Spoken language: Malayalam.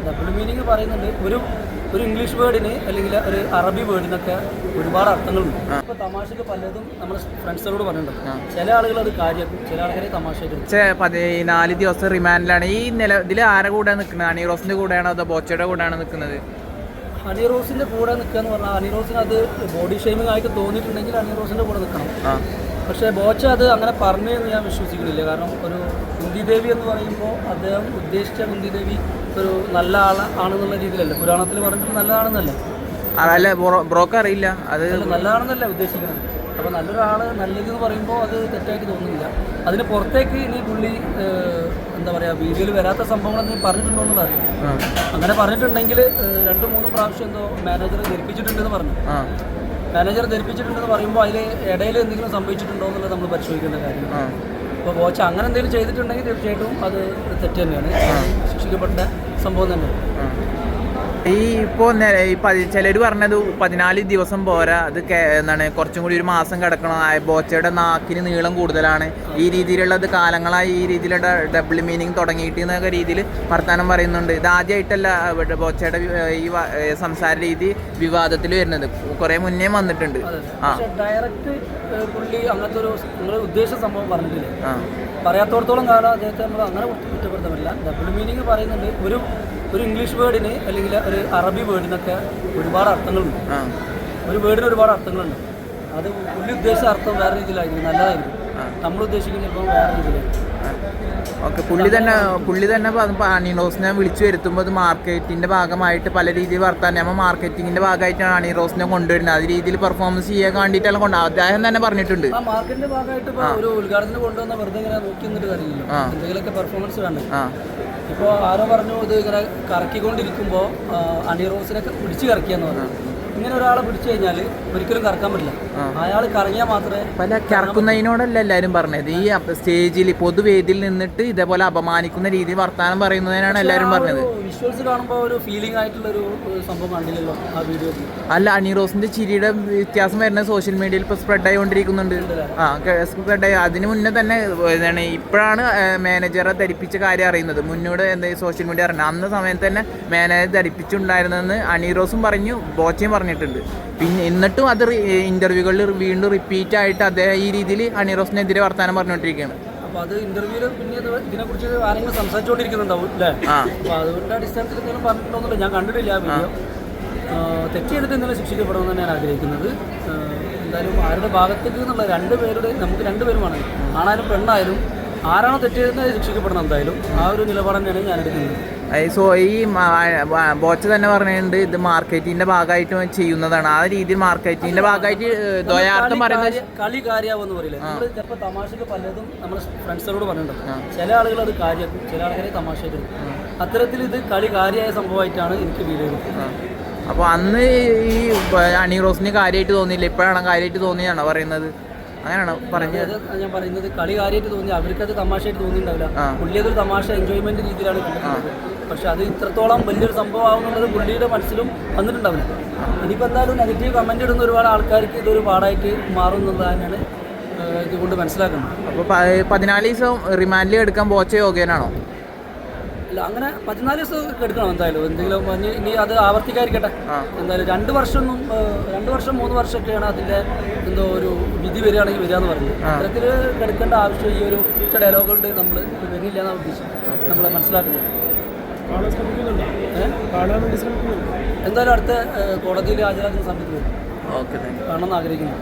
ഡബിൾ മീനിങ് പറയുന്നുണ്ട്. ഒരു ഇംഗ്ലീഷ് വേർഡിന് അല്ലെങ്കിൽ ഒരു അറബി വേർഡിനൊക്കെ ഒരുപാട് അർത്ഥങ്ങളുണ്ട്. ഇപ്പോൾ തമാശക്ക് പലതും നമ്മൾ ഫ്രണ്ട്സുകളോട് പറഞ്ഞിട്ടുണ്ട്. ചില ആളുകൾ അത് കാര്യമാക്കും, ചില ആൾക്കാരെ തമാശയായിട്ട്. 14 ദിവസം റിമാൻഡിലാണ്. ഈ ഇതിൽ ആരെ കൂടെ നിൽക്കുന്നത്? ഹണി റോസിന്റെ കൂടെയാണോ അതോ ബോച്ചയുടെ കൂടെയാണോ നിൽക്കുന്നത്? ഹണി റോസിന്റെ കൂടെ നിൽക്കുക എന്ന് പറഞ്ഞാൽ ഹണി റോസിന് അത് ബോഡി ഷെയ്മിങ് ആയിട്ട് തോന്നിയിട്ടുണ്ടെങ്കിൽ ഹണി റോസിന്റെ കൂടെ നിൽക്കണം. പക്ഷേ ബോച്ച അത് അങ്ങനെ പറഞ്ഞു എന്ന് ഞാൻ വിശ്വസിക്കുന്നില്ല. കാരണം ഒരു കുന്തി ദേവി എന്ന് പറയുമ്പോൾ അദ്ദേഹം ഉദ്ദേശിച്ച കുന്തി ദേവി ഒരു നല്ല ആണെന്നുള്ള രീതിയിലല്ല പുരാണത്തിൽ പറഞ്ഞിട്ട് നല്ലതാണെന്നല്ല. അല്ല, ബ്രോക്ക് അറിയില്ല അത് നല്ലതാണെന്നല്ല ഉദ്ദേശിക്കുന്നത്. അപ്പോൾ നല്ലൊരാൾ നല്ലതെന്ന് പറയുമ്പോൾ അത് തെറ്റായിട്ട് തോന്നുന്നില്ല. അതിന് പുറത്തേക്ക് ഇനി പുള്ളി എന്താ പറയുക വീഡിയോയിൽ വരാത്ത സംഭവങ്ങൾ എന്തെങ്കിലും പറഞ്ഞിട്ടുണ്ടോ എന്നുള്ളത് അറിയാം. അങ്ങനെ പറഞ്ഞിട്ടുണ്ടെങ്കിൽ 2-3 പ്രാവശ്യം എന്തോ മാനേജറെ ധരിപ്പിച്ചിട്ടുണ്ടെന്ന് പറഞ്ഞു. മാനേജർ ധരിപ്പിച്ചിട്ടുണ്ടെന്ന് പറയുമ്പോൾ അതിൽ ഇടയിൽ എന്തെങ്കിലും സംഭവിച്ചിട്ടുണ്ടോ എന്നുള്ളത് നമ്മൾ പരിശോധിക്കേണ്ട കാര്യമാണ്. അപ്പോൾ ബോച്ച അങ്ങനെ എന്തെങ്കിലും ചെയ്തിട്ടുണ്ടെങ്കിൽ തീർച്ചയായിട്ടും അത് തെറ്റ് തന്നെയാണ്, ശിക്ഷിക്കപ്പെട്ട സംഭവം തന്നെയാണ്. ഇപ്പോൾ ചിലർ പറഞ്ഞത് 14 ദിവസം പോരാ, അത് എന്താണ് കുറച്ചും കൂടി 1 മാസം കിടക്കണം, ബോച്ചയുടെ നാക്കിന് നീളം കൂടുതലാണ്, ഈ രീതിയിലുള്ളത് കാലങ്ങളായി ഈ രീതിയിലുള്ള ഡബിൾ മീനിങ് തുടങ്ങിയിട്ട് എന്നൊക്കെ രീതിയിൽ വർത്തമാനം പറയുന്നുണ്ട്. ഇത് ആദ്യമായിട്ടല്ല ബോച്ചയുടെ ഈ സംസാര രീതി വിവാദത്തിൽ വരുന്നത്, കുറേ മുന്നേ വന്നിട്ടുണ്ട്. ഡയറക്റ്റ് പുള്ളി അങ്ങനത്തെ ഒരു ഉദ്ദേശ സംഭവം പറഞ്ഞിട്ടില്ല. പറയാത്തോടത്തോളം കാലം അദ്ദേഹത്തെ നമ്മൾ അങ്ങനെ കുറ്റപ്പെടുത്താൻ പറ്റില്ല. ഡബിൾ മീനിങ് പറയുന്നുണ്ട്. ഒരു ഇംഗ്ലീഷ് വേർഡിന് അല്ലെങ്കിൽ ഒരു അറബി വേർഡിനൊക്കെ ഒരുപാട് അർത്ഥങ്ങളുണ്ട്. ഒരു വേർഡിന് ഒരുപാട് അർത്ഥങ്ങളുണ്ട്. അത് പുള്ളി ഉദ്ദേശിച്ച അർത്ഥം വേറെ രീതിയിലായിരിക്കും, നല്ലതായിരിക്കും. നമ്മൾ ഉദ്ദേശിക്കുന്ന ചിലപ്പോൾ വേറെ രീതിയിലായിരിക്കും. ഓക്കെ, പുള്ളി തന്നെ ഹണി റോസിനെ വിളിച്ചു വരുത്തുമ്പോൾ അത് മാർക്കറ്റിന്റെ ഭാഗമായിട്ട് പല രീതിയിൽ വർത്താൻ നമ്മൾ മാർക്കറ്റിങ്ങിന്റെ ഭാഗമായിട്ടാണ് ഹണി റോസിനെ കൊണ്ടുവരുന്നത്. അത് രീതിയിൽ പെർഫോമൻസ് ചെയ്യാൻ വേണ്ടിയിട്ടാണ് അദ്ദേഹം തന്നെ പറഞ്ഞിട്ടുണ്ട്. ആ മാർക്കറ്റിന്റെ ഭാഗമായിട്ട് ഒരു ഉദ്ഘാടനത്തിന് കൊണ്ടുവന്ന വെറുതെ ഇങ്ങനെ നോക്കി നിന്നിട്ട് കാര്യമില്ല, എന്തെങ്കിലുമൊക്കെ പെർഫോമൻസ് വേണ്ടേ. ഇപ്പോൾ ആരോ പറഞ്ഞു ഇത് ഇങ്ങനെ കറക്കിക്കൊണ്ടിരിക്കുമ്പോൾ ഹണി റോസിനെ പിടിച്ച് കറക്കിയെന്ന് പറഞ്ഞു. ഇങ്ങനെ ഒരാളെ പിടിച്ചു കഴിഞ്ഞാൽ ഒരിക്കലും കറക്കാൻ പറ്റില്ല. അയാൾ കറങ്ങിയാൽ മാത്രമേ. പല കറക്കുന്നതിനോടല്ല എല്ലാവരും പറഞ്ഞത്, ഈ സ്റ്റേജിൽ പൊതുവേദിയിൽ നിന്നിട്ട് ഇതേപോലെ അപമാനിക്കുന്ന രീതിയിൽ വർത്താനം പറയുന്നതിനാണ് എല്ലാവരും പറഞ്ഞത്. വിഷ്വൽസ് കാണുമ്പോൾ ഒരു ഫീലിംഗ് ആയിട്ടുള്ളൊരു സംഭവം കണ്ടില്ലല്ലോ ആ വീഡിയോ. അല്ല, ഹണി റോസിന്റെ ചിരിയുടെ വ്യത്യാസം വരുന്നത് സോഷ്യൽ മീഡിയയിൽ ഇപ്പോൾ സ്പ്രെഡ് ആയിക്കൊണ്ടിരിക്കുന്നുണ്ട്. സ്പ്രെഡായി. അതിന് മുന്നേ തന്നെ ഇപ്പോഴാണ് മാനേജറെ ധരിപ്പിച്ച കാര്യം അറിയുന്നത്. മുന്നോട് എന്താ സോഷ്യൽ മീഡിയ അറിഞ്ഞത് അന്ന് സമയത്ത് തന്നെ മാനേജർ ധരിപ്പിച്ചിട്ടുണ്ടായിരുന്നെന്ന് ഹണി റോസും പറഞ്ഞു, ബോച്ചയും പറഞ്ഞിട്ടുണ്ട്. പിന്നെ എന്നിട്ടും അത് ഇന്റർവ്യൂകളിൽ വീണ്ടും റിപ്പീറ്റ് ആയിട്ട് അദ്ദേഹം ഈ രീതിയിൽ ഹണി റോസിനെതിരെ വർത്താനം പറഞ്ഞുകൊണ്ടിരിക്കുകയാണ്. അപ്പോൾ അത് ഇന്റർവ്യൂവിൽ പിന്നെ ഇതിനെക്കുറിച്ച് ആരെങ്കിലും സംസാരിച്ചുകൊണ്ടിരിക്കുന്നുണ്ടാവും അല്ലേ? അപ്പോൾ അതുകൊണ്ട് അടിസ്ഥാനത്തിൽ എന്തെങ്കിലും പറഞ്ഞിട്ടുണ്ടോന്നില്ല, ഞാൻ കണ്ടിട്ടില്ല ആ വീഡിയോ. തെറ്റ് ചെയ്തിട്ട് എന്തെങ്കിലും ശിക്ഷിക്കപ്പെടുമെന്ന് ഞാൻ ആഗ്രഹിക്കുന്നത്. എന്തായാലും ആരുടെ ഭാഗത്തേക്ക് എന്നുള്ള നമുക്ക് 2 പേരുമാണ്, ആണായാലും പെണ്ണായാലും ആരാണോ തെറ്റ് ചെയ്തത് ശിക്ഷിക്കപ്പെടണം. എന്തായാലും ആ ഒരു നിലപാട് തന്നെയാണ് ഞാൻ എടുക്കുന്നത്. ഈ ബോച്ച തന്നെ പറഞ്ഞിട്ടുണ്ട് ഇത് മാർക്കറ്റിന്റെ ഭാഗമായിട്ട് ചെയ്യുന്നതാണ്. ആ രീതിയിൽ മാർക്കറ്റിന്റെ ഭാഗമായിട്ട് ദ്വയാർത്ഥം പറയുന്നത് കളി കാര്യമാവെന്ന് പറയില്ല. നമ്മൾ ചിലപ്പോൾ തമാശക്ക് പലതും നമ്മൾ ഫ്രണ്ട്സുകളോട് പറഞ്ഞിട്ടുണ്ട്. ചില ആളുകൾ അത് കാര്യമാക്കും, ചില ആൾക്കാരെ തമാശയായിട്ട്. അത്തരത്തിൽ ഇത് കളി കാര്യമായ സംഭവമായിട്ടാണ് എനിക്ക് ഫീൽ ചെയ്തത്. അപ്പോൾ അന്ന് ഈ ഹണി റോസിന് കാര്യമായിട്ട് തോന്നിയില്ല, ഇപ്പോഴാണ് കാര്യമായിട്ട് തോന്നിയാണോ പറയുന്നത്? അങ്ങനെയാണോ പറഞ്ഞത്? ഞാൻ പറയുന്നത് കളി കാര്യമായിട്ട് തോന്നി, അവർക്കത് തമാശയായിട്ട് തോന്നിയിട്ടുണ്ടാവില്ല. പുള്ളി അതൊരു തമാശ എൻജോയ്മെന്റ് രീതിയിലാണ് കണ്ടിട്ടുള്ളത്. പക്ഷെ അത് ഇത്രത്തോളം വലിയൊരു സംഭവം ആവുന്നുള്ളത് പുള്ളിയുടെ മനസ്സിലും വന്നിട്ടുണ്ടാവില്ല. ഇനിയിപ്പോൾ എന്തായാലും നെഗറ്റീവ് കമന്റ് ഇടുന്ന ഒരുപാട് ആൾക്കാർക്ക് ഇതൊരു പാടായിട്ട് മാറുന്നത് തന്നെയാണ് ഇതുകൊണ്ട് മനസ്സിലാക്കുന്നത്. അപ്പോൾ 14 ദിവസം റിമാൻഡിൽ എടുക്കാൻ ബോച്ച യോഗ്യനാണോ? അല്ല, അങ്ങനെ 14 ദിവസം എടുക്കണം എന്തായാലും. എന്തെങ്കിലും ഇനി അത് ആവർത്തിക്കാതിരിക്കട്ടെ. എന്തായാലും 2 വർഷം 3 വർഷമൊക്കെയാണ് അതിൻ്റെ എന്തോ ഒരു വിധി വരികയാണെങ്കിൽ വരികയെന്ന് പറഞ്ഞു. അത്തരത്തിൽ എടുക്കേണ്ട ആവശ്യം ഈ ഒരു ഡയലോഗ് കൊണ്ട് നമ്മൾ വരുന്നില്ല എന്നാണ് ഉദ്ദേശിച്ചത്, നമ്മൾ മനസ്സിലാക്കുന്നത്. എന്തായാലും അടുത്ത കോടതിയിൽ ഹാജരാക്കുന്ന സമയത്ത് വരും, കാണണമെന്ന് ആഗ്രഹിക്കുന്നു.